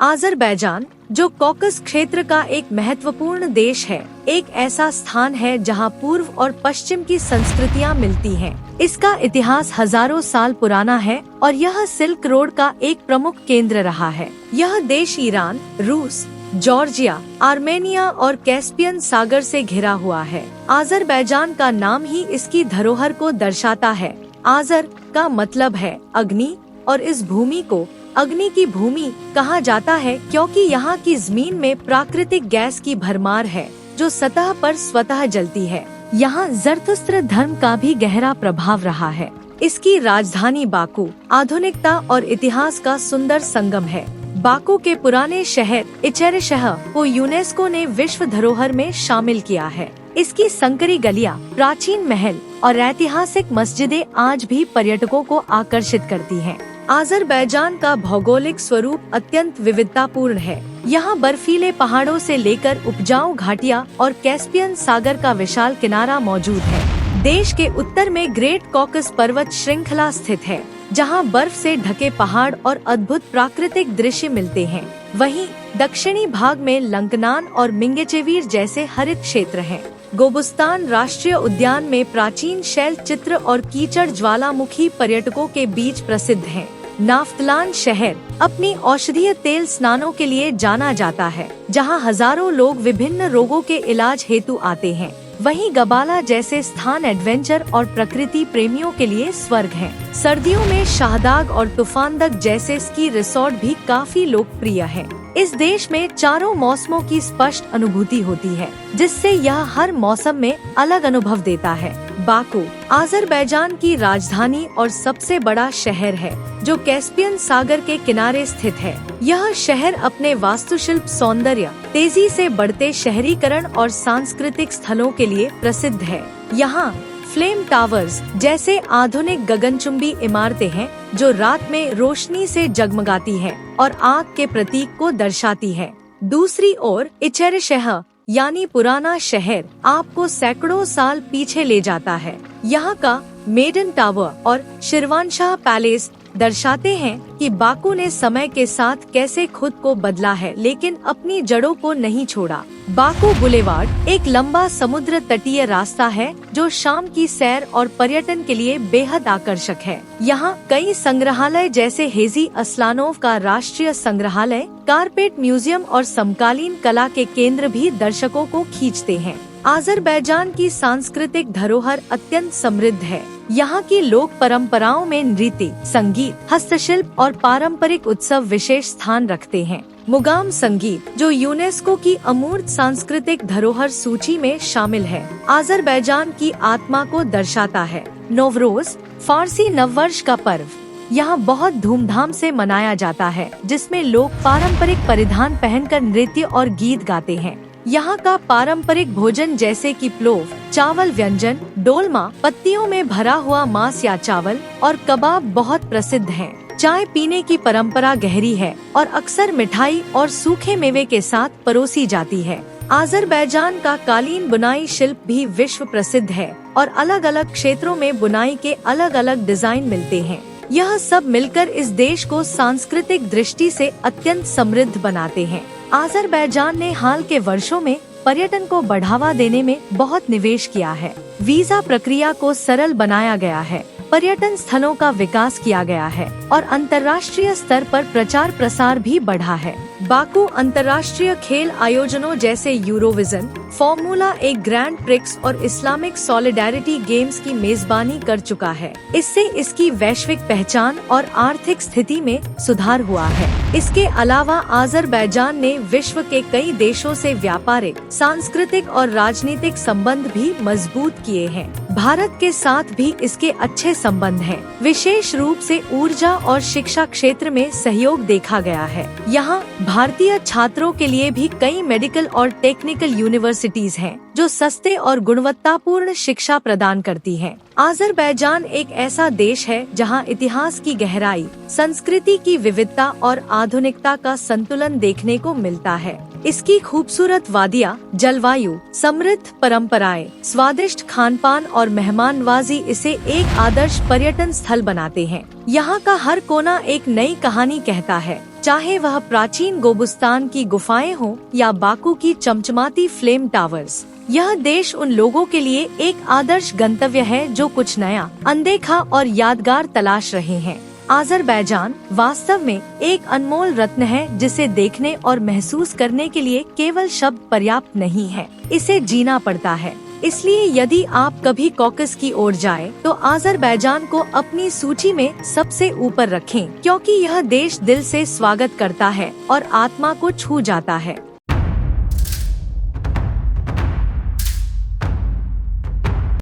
आज़रबैजान, जो कॉकस क्षेत्र का एक महत्वपूर्ण देश है, एक ऐसा स्थान है जहां पूर्व और पश्चिम की संस्कृतियां मिलती हैं। इसका इतिहास हजारों साल पुराना है और यह सिल्क रोड का एक प्रमुख केंद्र रहा है। यह देश ईरान, रूस, जॉर्जिया, आर्मेनिया और कैस्पियन सागर से घिरा हुआ है। आज़रबैजान का नाम ही इसकी धरोहर को दर्शाता है। आज़र का मतलब है अग्नि और इस भूमि को अग्नि की भूमि कहा जाता है क्योंकि यहाँ की जमीन में प्राकृतिक गैस की भरमार है जो सतह पर स्वतः जलती है। यहाँ ज़रतुस्त्र धर्म का भी गहरा प्रभाव रहा है। इसकी राजधानी बाकू आधुनिकता और इतिहास का सुंदर संगम है। बाकू के पुराने शहर इचेरेशहर को यूनेस्को ने विश्व धरोहर में शामिल किया है। इसकी संकरी गलियां, प्राचीन महल और ऐतिहासिक मस्जिदें आज भी पर्यटकों को आकर्षित करती हैं। आज़रबैजान का भौगोलिक स्वरूप अत्यंत विविधतापूर्ण है। यहाँ बर्फीले पहाड़ों से लेकर उपजाऊ घाटियाँ और कैस्पियन सागर का विशाल किनारा मौजूद है। देश के उत्तर में ग्रेट कॉकस पर्वत श्रृंखला स्थित है, जहाँ बर्फ से ढके पहाड़ और अद्भुत प्राकृतिक दृश्य मिलते हैं। वहीं दक्षिणी भाग में लंकनान और मिंगेचेवीर जैसे हरित क्षेत्र हैं। गोबुस्तान राष्ट्रीय उद्यान में प्राचीन शैल चित्र और कीचड़ ज्वालामुखी पर्यटकों के बीच प्रसिद्ध हैं। नाफ्तलान शहर अपनी औषधीय तेल स्नानों के लिए जाना जाता है, जहां हजारों लोग विभिन्न रोगों के इलाज हेतु आते हैं। वहीं गबाला जैसे स्थान एडवेंचर और प्रकृति प्रेमियों के लिए स्वर्ग हैं। सर्दियों में शाहदाग और तूफानदग जैसे स्की रिसोर्ट भी काफी लोकप्रिय हैं। इस देश में चारों मौसमों की स्पष्ट अनुभूति होती है, जिससे यह हर मौसम में अलग अनुभव देता है। बाकू आज़रबैजान की राजधानी और सबसे बड़ा शहर है, जो कैस्पियन सागर के किनारे स्थित है। यह शहर अपने वास्तुशिल्प सौंदर्य, तेजी से बढ़ते शहरीकरण और सांस्कृतिक स्थलों के लिए प्रसिद्ध है। यहाँ फ्लेम टावर्स जैसे आधुनिक गगनचुंबी इमारतें हैं, जो रात में रोशनी से जगमगाती हैं और आग के प्रतीक को दर्शाती है। दूसरी ओर इचेरेशहर यानी पुराना शहर आपको सैकड़ों साल पीछे ले जाता है। यहाँ का मेडन टावर और शिरवानशाह पैलेस दर्शाते हैं कि बाकू ने समय के साथ कैसे खुद को बदला है, लेकिन अपनी जड़ों को नहीं छोड़ा। बाकू बुलेवार्ड एक लंबा समुद्र तटीय रास्ता है जो शाम की सैर और पर्यटन के लिए बेहद आकर्षक है। यहाँ कई संग्रहालय जैसे हेजी असलानोव का राष्ट्रीय संग्रहालय, कारपेट म्यूजियम और समकालीन कला के केंद्र भी दर्शकों को खींचते हैं। आज़रबैजान की सांस्कृतिक धरोहर अत्यंत समृद्ध है। यहाँ की लोक परंपराओं में नृत्य, संगीत, हस्तशिल्प और पारंपरिक उत्सव विशेष स्थान रखते हैं। मुगाम संगीत, जो यूनेस्को की अमूर्त सांस्कृतिक धरोहर सूची में शामिल है, आज़रबैजान की आत्मा को दर्शाता है। नवरोज फारसी नववर्ष का पर्व यहाँ बहुत धूमधाम से मनाया जाता है, जिसमें लोग पारंपरिक परिधान पहनकर नृत्य और गीत गाते हैं। यहाँ का पारंपरिक भोजन जैसे कि प्लोव, चावल व्यंजन, डोलमा, पत्तियों में भरा हुआ मांस या चावल और कबाब बहुत प्रसिद्ध हैं। चाय पीने की परंपरा गहरी है और अक्सर मिठाई और सूखे मेवे के साथ परोसी जाती है। आज़रबैजान का कालीन बुनाई शिल्प भी विश्व प्रसिद्ध है और अलग अलग क्षेत्रों में बुनाई के अलग अलग डिजाइन मिलते हैं। यह सब मिलकर इस देश को सांस्कृतिक दृष्टि से अत्यंत समृद्ध बनाते हैं। आज़रबैजान ने हाल के वर्षों में पर्यटन को बढ़ावा देने में बहुत निवेश किया है। वीजा प्रक्रिया को सरल बनाया गया है, पर्यटन स्थलों का विकास किया गया है और अंतर्राष्ट्रीय स्तर पर प्रचार प्रसार भी बढ़ा है। बाकू अंतर्राष्ट्रीय खेल आयोजनों जैसे यूरोविजन, फॉर्मूला 1 ग्रैंड प्रिक्स और इस्लामिक सॉलिडेरिटी गेम्स की मेजबानी कर चुका है। इससे इसकी वैश्विक पहचान और आर्थिक स्थिति में सुधार हुआ है। इसके अलावा आज़रबैजान ने विश्व के कई देशों से व्यापारिक, सांस्कृतिक और राजनीतिक संबंध भी मजबूत किए हैं। भारत के साथ भी इसके अच्छे संबंध हैं। विशेष रूप से ऊर्जा और शिक्षा क्षेत्र में सहयोग देखा गया है। यहाँ भारतीय छात्रों के लिए भी कई मेडिकल और टेक्निकल यूनिवर्सिटीज हैं, जो सस्ते और गुणवत्तापूर्ण शिक्षा प्रदान करती हैं। आज़रबैजान एक ऐसा देश है जहां इतिहास की गहराई, संस्कृति की विविधता और आधुनिकता का संतुलन देखने को मिलता है। इसकी खूबसूरत वादियाँ, जलवायु, समृद्ध परंपराएं, स्वादिष्ट खानपान और मेहमानवाजी इसे एक आदर्श पर्यटन स्थल बनाते हैं। यहाँ का हर कोना एक नई कहानी कहता है चाहे वह प्राचीन गोबुस्तान की गुफाएं हो या बाकू की चमचमाती फ्लेम टावर्स। यह देश उन लोगों के लिए एक आदर्श गंतव्य है जो कुछ नया, अनदेखा और यादगार तलाश रहे हैं। आज़रबैजान वास्तव में एक अनमोल रत्न है जिसे देखने और महसूस करने के लिए केवल शब्द पर्याप्त नहीं है, इसे जीना पड़ता है। इसलिए यदि आप कभी कॉकस की ओर जाएं, तो आज़रबैजान को अपनी सूची में सबसे ऊपर रखें, क्योंकि यह देश दिल से स्वागत करता है और आत्मा को छू जाता है।